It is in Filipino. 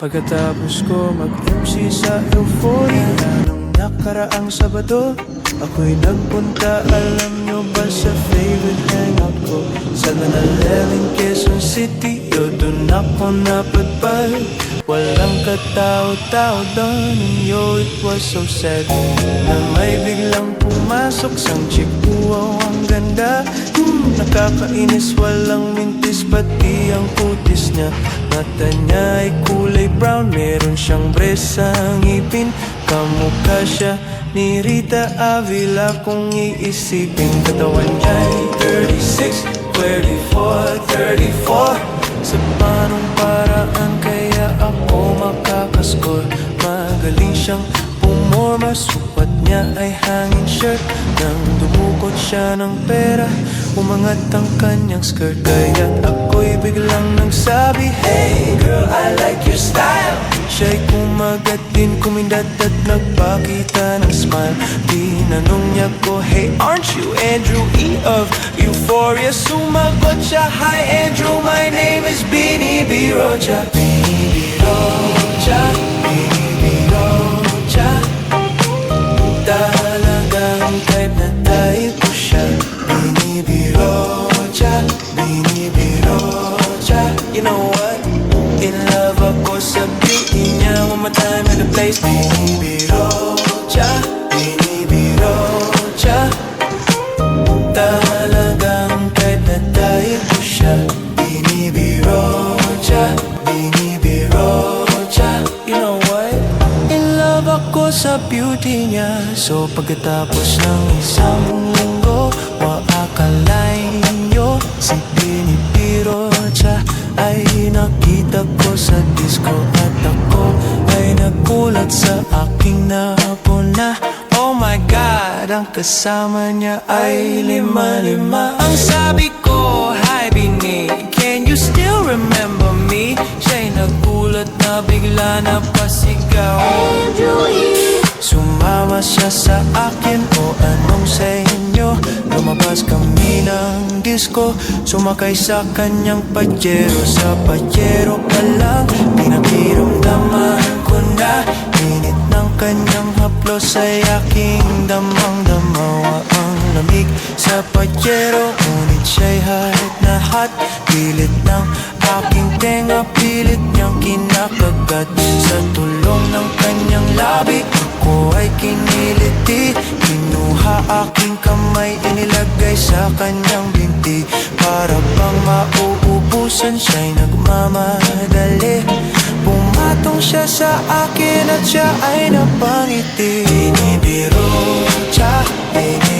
Pagkatapos ko mag-MC sa Euphoria nung nakaraang Sabado, ako'y nagpunta, alam nyo ba, sa favorite hangout ko sa Manalaling, Quezon City. Doon ako napadpad, walang katao-tao doon. And yo, it was so sad na may biglang pumasok sang chick. Wow, ang ganda, nakakainis, walang mintis, pati ang kutis niya. Mata niya ay kulay brown, meron siyang bresang ngipin. Kamukha siya ni Rita Avila kung iisipin. Katawan niya ay 36, 24, 34. Sa panong paraan kaya ako makakascore. Magaling siyang pumorma, sukat niya ay hanging shirt. Nang dumukot siya ng pera, umangat ang kanyang skirt. Kaya't ako'y biglang nagsabi, hey girl, I like your style. Siya'y kumagat din, kumindat at nagpakita ng smile. Tinanong niya ko, hey, aren't you Andrew E. of Euphoria? Sumagot siya, hi Andrew, my name is Bini B. Rocha. Bini B. Rocha, Bini B. Rocha. Talagang type na type ko siya. Bini B. Rocha, Bini B. Rocha. You know what? In love ako sa beauty niya. One more time in the place. Bini B. Rocha, Bini B. Rocha. Talagang type na type ko siya. Bini B. Rocha, Bini B. Rocha. You know what? In love ako sa beauty niya. So pagkatapos ng isang linggo, waakalain nyo si Bini B. Rocha ay nakita ko sa disco. At ako ay nagulat sa aking napuna. Oh my God, ang kasama niya ay lima-lima. Ang sabi ko, hi Bini, can you still remember me? Siya'y nagulat na bigla na pasigaw. Andrew E. Sumama siya sa akin, o anong sa inyo? Lumabas kami ng disco, sumakay sa kanyang pajero. Sa pajero pa lang, pinakiramdaman ko na init ng kanyang haplos ay aking damang-damawa. Ang lamig sa pajero, ngunit siya'y hot na hot. Pilit ng aking tenga, pilit niyang kinakagat. Sa tulong ng kanyang labi, ako ay kiniliti. Kinuha aking kamay, inilagay sa kanyang binti. Para bang mauubusan, siya'y nagmamadali. Pumatong siya sa akin at siya ay napangiti. Bini B. Rocha, Bini